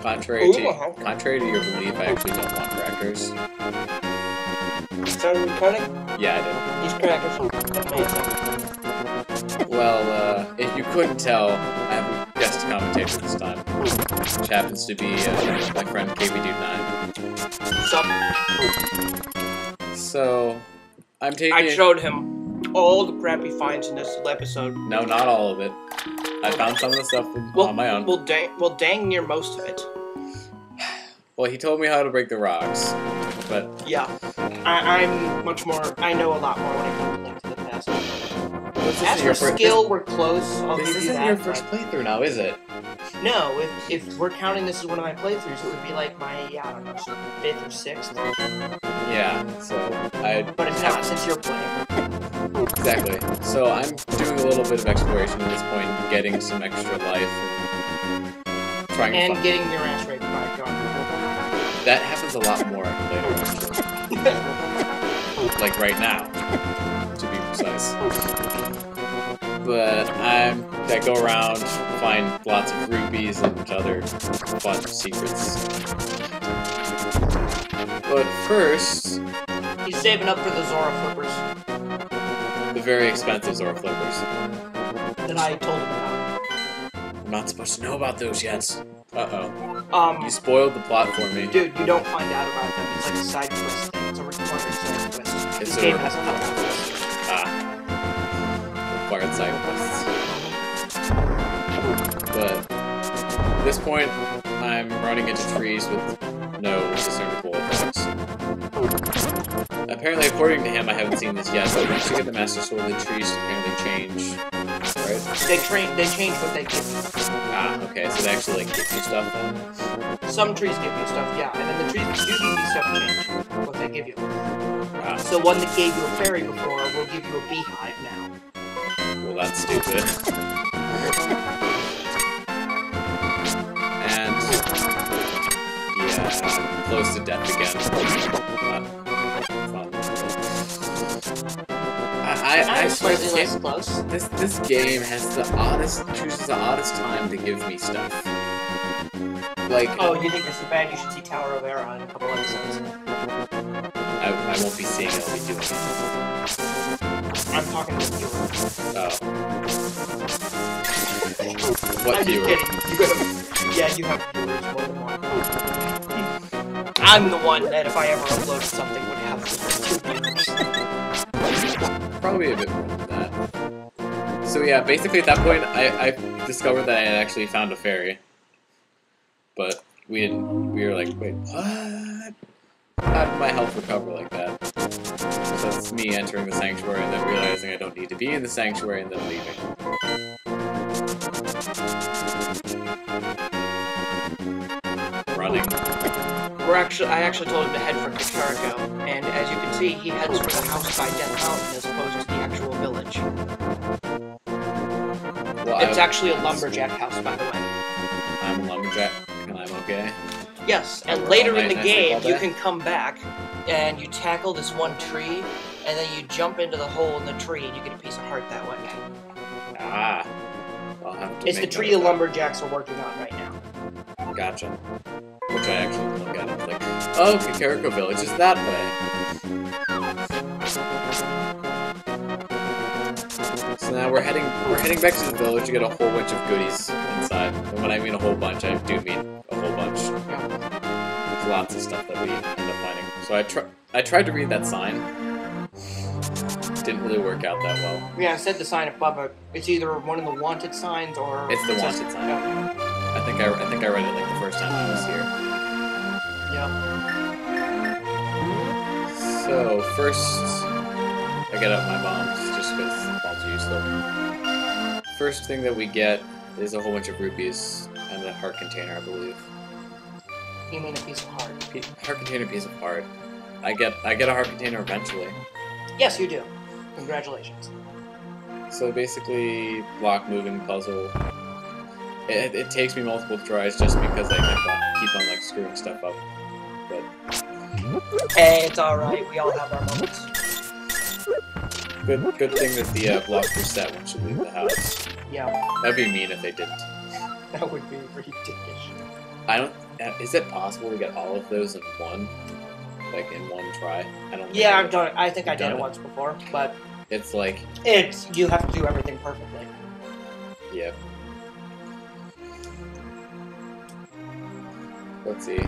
Contrary to your belief, I actually don't want crackers. Started recording? Yeah, I These crackers are amazing. Well, if you couldn't tell, I have a guest commentator this time, which happens to be my friend KB-Dude9. Sup? So, I'm taking... I showed him all the crap he finds in this episode. No, not all of it. I found some of the stuff on my own. Well, dang near most of it. Well, he told me how to break the rocks, but... Yeah. I'm much more... I know a lot more when it comes to Link to the Past. As for skill, we're close. I'll give you that. This isn't your first playthrough now, is it? No, if we're counting this as one of my playthroughs, it would be like my, I don't know, 5th or 6th. Yeah, so But it's not, since you're playing. Exactly. So I'm doing a little bit of exploration at this point, getting some extra life, and trying to find... getting your ass raped by a gun. That happens a lot more later, actually. Like right now, to be precise. But I go around, find lots of rupees and other fun secrets. But first... He's saving up for the Zora flippers. The very expensive Zora flippers. That I told him about. I'm not supposed to know about those yet. Uh-oh. You spoiled the plot for me. Dude, you don't find out about them. It's like a side quest thing. It's a required side quest. This game has a couple of quests. Required side quests. But at this point, I'm running into trees with no discernible effects. Apparently, according to him, I haven't seen this yet, but once you get the Master Sword, the trees apparently change, right? They change what they give you. Okay, so they actually, like, give you stuff then? Some trees give you stuff, yeah, and then the trees that do give you stuff change what they give you. So one that gave you a fairy before will give you a beehive now. Well, that's stupid. And... yeah, close to death again. I slightly less close. This game has chooses the oddest time to give me stuff. Like, oh, you think this is bad? You should see Tower of Error in a couple episodes. I won't be seeing it, I'll be doing it. I'm talking to you. Oh. What I'm viewer? Just kidding. Yeah, you have viewers more than one. I'm the one that if I ever uploaded something would have 2 viewers. Probably a bit more than that. So yeah, basically at that point, I discovered that I had actually found a fairy. But we were like, wait, what? How did my health recover like that? So that's me entering the sanctuary and then realizing I don't need to be in the sanctuary and then leaving. Running. I actually told him to head for Kakariko, and as you can see, he heads for the house by Death Mountain as opposed to the actual village. Well, it's actually a lumberjack house, by the way. I'm a lumberjack, and I'm okay. Yes, and later in the game, you can come back, and you tackle this one tree, and then you jump into the hole in the tree, and you get a piece of heart that way. Ah. I'll have to it's the tree the lumberjacks are working on right now. Gotcha. Which I actually look at. It's like, oh, Kakariko Village is that way. So now we're heading back to the village to get a whole bunch of goodies inside. And when I mean a whole bunch, I do mean a whole bunch. There's lots of stuff that we end up finding. So I tried to read that sign. Didn't really work out that well. Yeah, I said the sign above it. It's either one of the wanted signs or it's the wanted sign. Yeah. I think I read it like the first time I was here. Yeah. So first, I get out my bombs just because bombs are useful. First thing that we get is a whole bunch of rupees and a heart container, I believe. You mean a piece of heart? Heart container, piece of heart. I get a heart container eventually. Yes, you do. Congratulations. So basically, block moving puzzle. It takes me multiple tries just because I keep on like screwing stuff up. But hey, it's alright. We all have our moments. Good thing that the blocks were set once you leave the house. Yeah. That'd be mean if they didn't. That would be pretty dickish. I don't. Is it possible to get all of those in one, like in one try? I don't. Yeah, I've done it. I think I did it once before, but it's like you have to do everything perfectly. Yep. Let's see.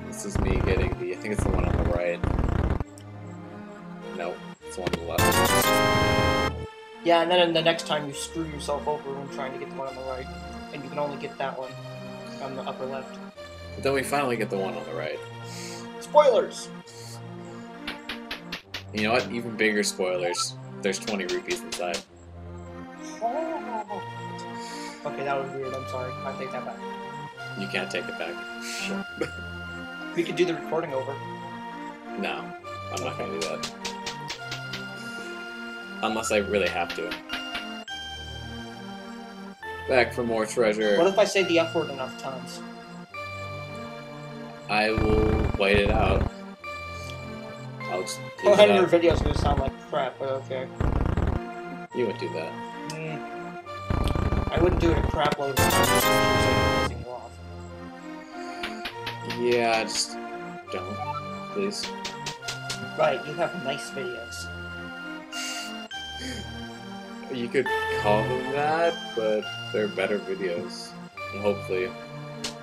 This is me getting the. I think it's the one on the right. No, it's the one on the left. Yeah, and then the next time you screw yourself over when trying to get the one on the right, and you can only get that one on the upper left. But then we finally get the one on the right. Spoilers! You know what? Even bigger spoilers. There's 20 rupees inside. Okay, that was weird. I'm sorry. I take that back. You can't take it back. Sure. We could do the recording over. No, I'm not gonna do that. Unless I really have to. Back for more treasure. What if I say the F word enough times? I will wait it out. I'll just. Well, then your video's gonna sound like crap, but okay. You would do that. I wouldn't do it a crap load of times. Yeah, just don't, please. Right, you have nice videos. You could call them that, but they're better videos. And hopefully,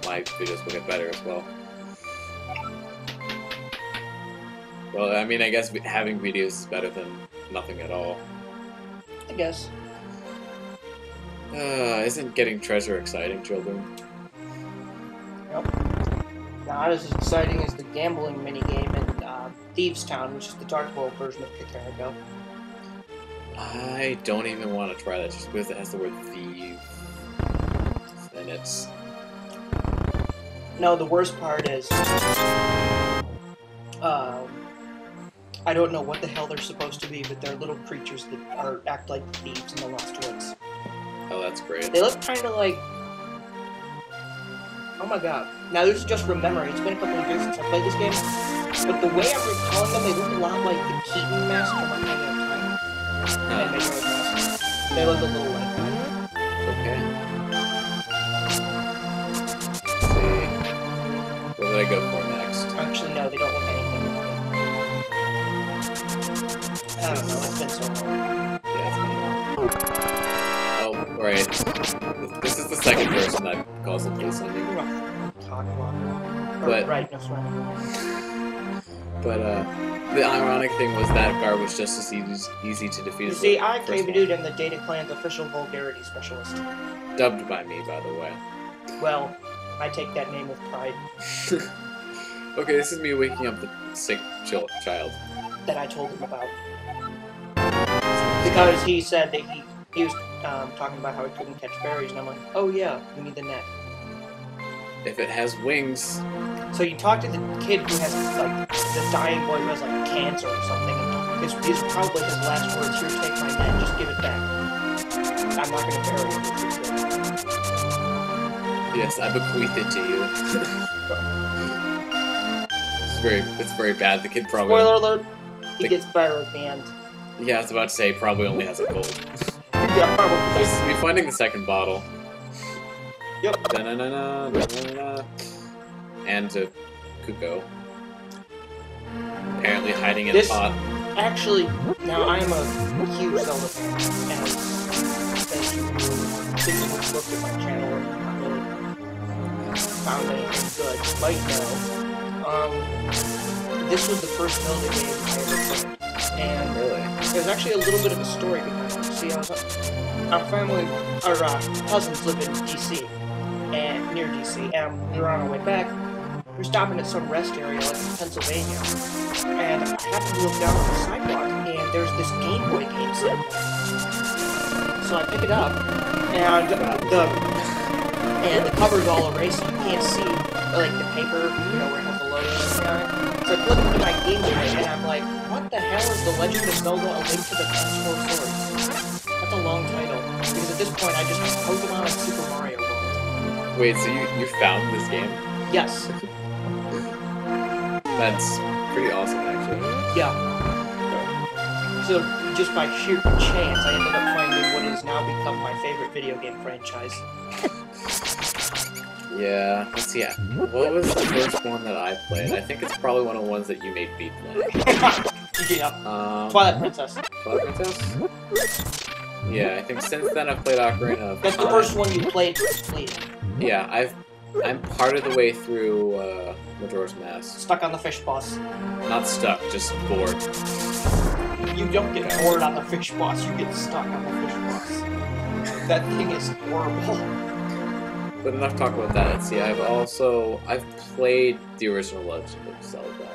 my videos will get better as well. Well, I mean, I guess having videos is better than nothing at all. I guess. Isn't getting treasure exciting, children? Yep. Not as exciting as the gambling minigame in Thieves Town, which is the Dark World version of Kakariko. I don't even want to try that just because it has the word thief. And it's... No, the worst part is... I don't know what the hell they're supposed to be, but they're little creatures that act like thieves in the Lost Woods. Oh, that's great. They look kind of like... Oh my god. Now, this is just from memory. It's been a couple of years since I played this game. But the way I'm recalling them, they look a lot like the Keaton mask from Ocarina of Time. They look a little like that. Okay. Let's see. What did I go for next? Actually, no, they don't look anything like that. I don't know, it's been so long. Yeah, it's been a while. Oh, right. This is the second person that calls the police on me. But, right, no swear. But, the ironic thing was that guard was just as easy to defeat You as see, the I first debuted in the Data Clan's official vulgarity specialist. one. Dubbed by me, by the way. Well, I take that name with pride. Okay, this is me waking up the sick child. That I told him about. Because he said that he was talking about how he couldn't catch fairies, and I'm like, oh yeah, we need the net. If it has wings... So you talk to the kid who has, like, the dying boy who has, like, cancer or something, and these are probably his last words, here, take my net, just give it back. I'm not gonna bury it. Yes, I bequeath it to you. It's very bad. The kid probably... Spoiler alert, he gets better at the end. Yeah, I was about to say, probably only has a cold. Yeah, probably. We're finding the second bottle. Yep. Da-na-na-na, da-na-na-na. And to Kuko. Apparently hiding in a pot. Actually, now I am a huge Zelda fan, and as you who looked at my channel and not really found anything good, might know, this was the first Zelda game I ever played. And there's actually a little bit of a story behind it. See, our cousins live in DC, and near DC, and we were on our way back. We were stopping at some rest area, like in Pennsylvania, and I happened to look down on the sidewalk, and there's this Game Boy game sitting there. So I pick it up, and the cover's all erased, so you can't see, like, the paper, you know, where it has the logo on it. So I flip into my Game Boy, and I'm like, what the hell is The Legend of Zelda: A Link to the Past 4 Swords? That's a long title, because at this point I just have Pokemon and Super Mario World. Wait, so you found this game? Yes. That's pretty awesome, actually. Yeah. So, just by sheer chance, I ended up finding what has now become my favorite video game franchise. Yeah, let's see. What was the first one that I played? I think it's probably one of the ones that you made me play. Yeah. Twilight Princess. Twilight Princess? Yeah, I think since then I've played Ocarina of Time. That's the first one you played completed. Yeah, I'm part of the way through Majora's Mask. Stuck on the fish boss. Not stuck, just bored. You don't get bored on the fish boss, you get stuck on the fish boss. That thing is horrible. But enough talk about that. Let's see, I've played the original Legend of Zelda.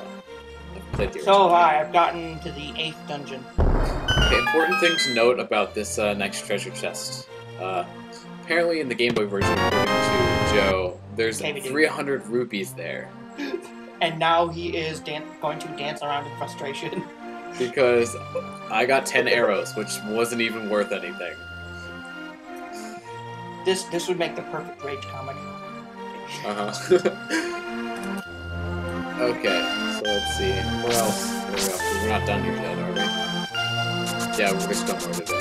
I've played the original. So have I. I've gotten to the 8th dungeon. Okay, important thing to note about this next treasure chest. Apparently in the Game Boy version, according to Joe, there's 300 rupees there. And now he is going to dance around in frustration. Because I got 10 arrows, which wasn't even worth anything. This would make the perfect rage comic. Okay, so let's see. Where else? There we go. 'Cause we're not done here yet, are we? Yeah, we're just done more today.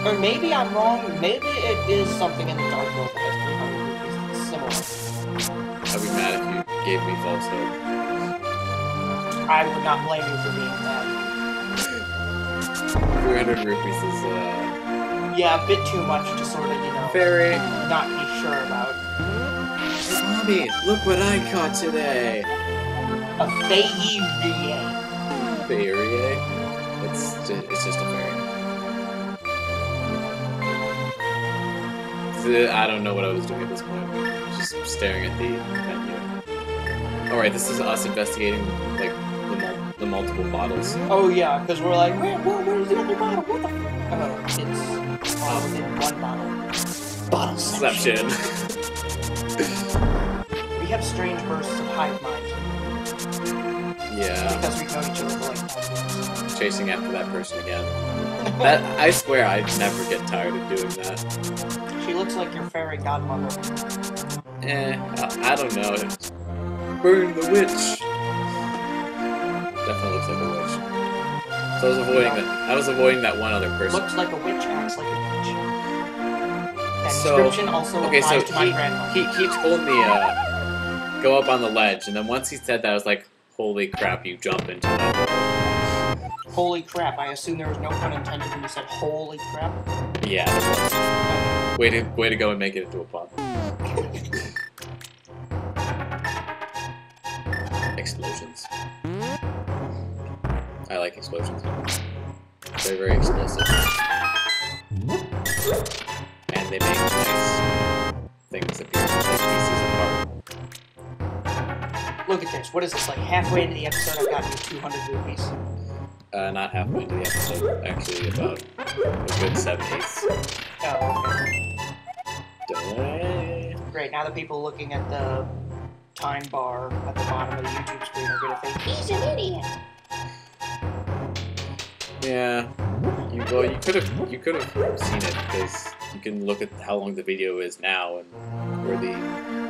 Or maybe I'm wrong. Maybe it is something in the Dark World that has 300 rupees. Similar. I'd be mad if you gave me false hope. I would not blame you for being mad. 300 rupees is, yeah, a bit too much to sort of, you know, Fairy. not be sure about. Hey, Mommy, look what I caught today! A Fairy. Fairy? It's just a fairy. I don't know what I was doing at this point. Just staring at the menu. Alright, this is us investigating, like, the multiple bottles. Oh yeah, because we're like, where's the other bottle? What the it's in one bottle. Bottle section. We have strange bursts of hive mind. Yeah. Because we know each other for like 5 years. Chasing after that person again. That I swear I'd never get tired of doing that. She looks like your fairy godmother. I don't know. Burn the witch! Definitely looks like a witch. So I was avoiding that one other person. Looks like a witch, acts like a witch. That description also applies to my grandma. He told me, go up on the ledge, and then once he said that, I was like, holy crap, you jump into that. Holy crap, I assume there was no pun intended when you said holy crap? Yeah, there was. Way to go and make it into a pun. Explosions. I like explosions. They're very explosive. And they make nice things appear like pieces apart. Look at this. What is this? Like halfway into the episode, I've gotten 200 rupees. Not halfway into the episode. Actually, about a good 7/8. Oh, okay. Great. Now the people looking at the time bar at the bottom of the YouTube screen are gonna think he's an idiot. Yeah. You could have seen it because you can look at how long the video is now and where the.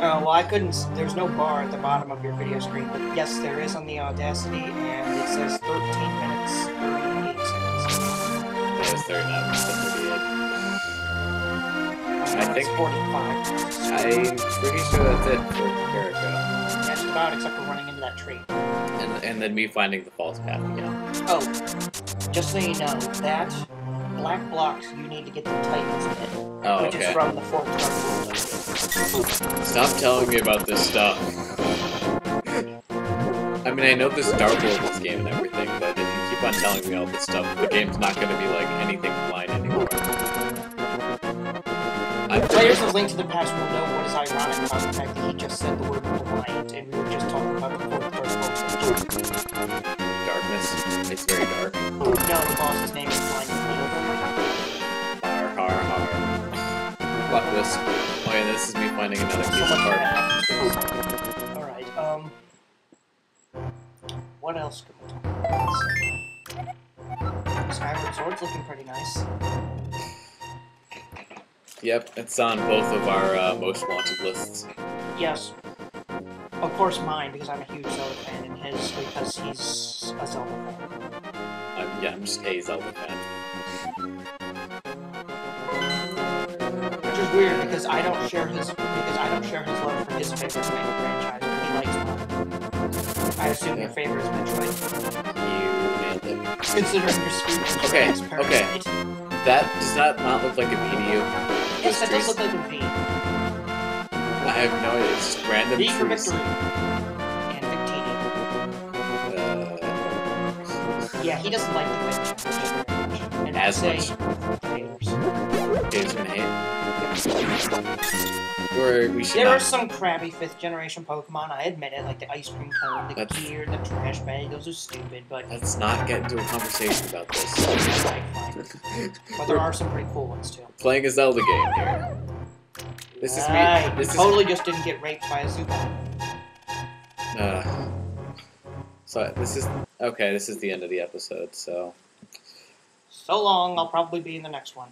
Oh well, I couldn't. There's no bar at the bottom of your video screen, but yes, there is on the Audacity, and it says 13 minutes 38 seconds. Yeah, it's 39 minutes 38. I think 45. I'm pretty sure that's it for Jericho. That's about, except for running into that tree. And then me finding the false path again. Oh, just so you know, that black blocks you need to get the Titan's pit, Oh, which okay. is from the fourth Dark Stop telling me about this stuff. I mean, I know there's Dark World in this game and everything, but if you keep on telling me all this stuff, the game's not going to be like anything blind anymore. Players of Link to the Past will know what is ironic about the fact that he just said the word blind, and we were just talking about the fourth Dark World. Darkness. It's very dark. No, the boss's name is Blind. Har har har. Plot twist. Oh yeah, this is me finding another piece of art. Alright, what else can we talk about? Skyward Sword's looking pretty nice. Yep, it's on both of our most wanted lists. Yes. Of course mine, because I'm a huge Zelda fan, and his, because he's a Zelda fan. I'm just a Zelda fan. Which is weird because I don't share his love for his favorite franchise, but he likes mine. I assume your favorite is Metroid. You nailed it. Considering your screen is Okay, redxparasite. That does not look like a V to you. Yes, that does look like a V. I have no idea. It's just random V for trees. victory. And Victini. Yeah, he doesn't like the fifth generation. And As say much. haters. Haters gonna hate. Or we should There not. are some crappy 5th generation Pokemon, I admit it, like the Ice Cream Cone, the Gear, the Trash Bag, those are stupid, but... Let's not get into a conversation about this. Fine. But there are some pretty cool ones, too. Playing a Zelda game here. This is me. Right, This you totally just didn't get raped by a Zubat. So this is... Okay, this is the end of the episode, so... So long, I'll probably be in the next one.